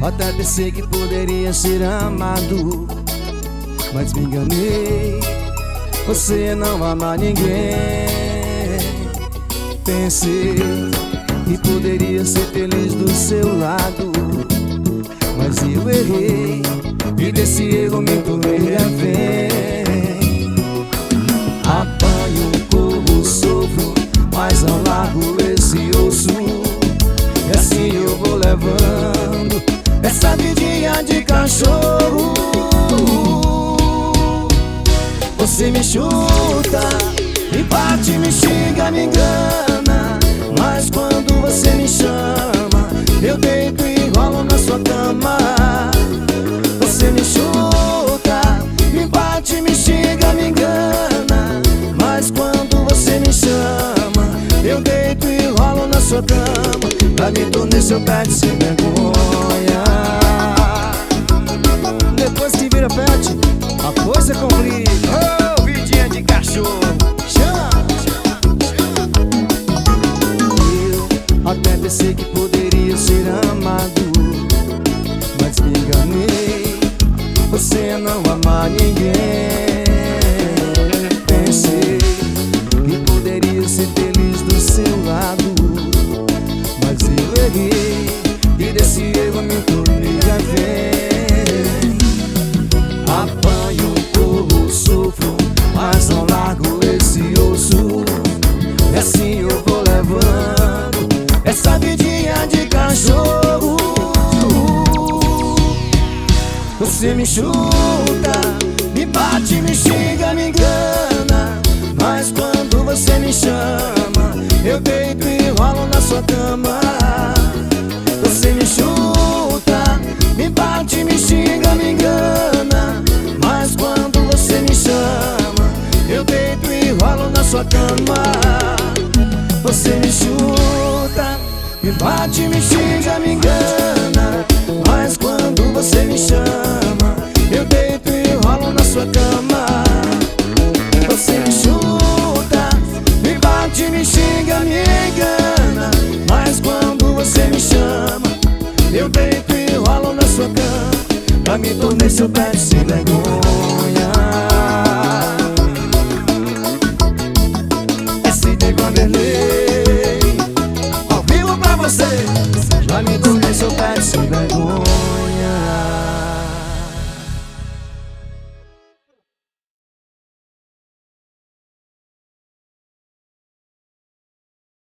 Até pensei que poderia ser amado, mas me enganei. Você não ama ninguém. Pensei que poderia ser feliz do seu lado, mas eu errei e desse erro me tornei refém. Apanho, corro, sofro, mas não largo esse osso. E assim eu vou levando essa vidinha de cachorro. Você me chuta, me bate, me xinga, me engana, mas quando você me chama, eu deito e rolo na sua cama. Você me chuta, me bate, me xinga, me engana, mas quando você me chama, eu deito e rolo na sua cama. Pra me tornar seu pet sem vergonha. Depois que vira pet, a coisa complica. Oh, vidinha de cachorro, chama. Eu até pensei que poderia ser amado, mas me enganei. Você não ama ninguém. Pensei que poderia ser feliz do seu lado, mas eu errei e desse erro me tornei refém. Apanho, corro, sofro, mas não largo esse osso. E assim eu vou levando essa vidinha de cachorro. Você me chuta, me bate, me xinga, me engana, mas quando você me chama, eu deito e rolo na sua cama. Você me chuta, me bate, me xinga, me engana, mas quando você me chama, eu deito e rolo na sua cama. Você me chuta, me bate, me xinga, me engana, mas quando você me chama, eu deito e rolo na sua cama. Você me chuta, me bate, me xinga, me engana, mas quando você me chama, eu deito e rolo na sua cama. Pra me tornar seu pet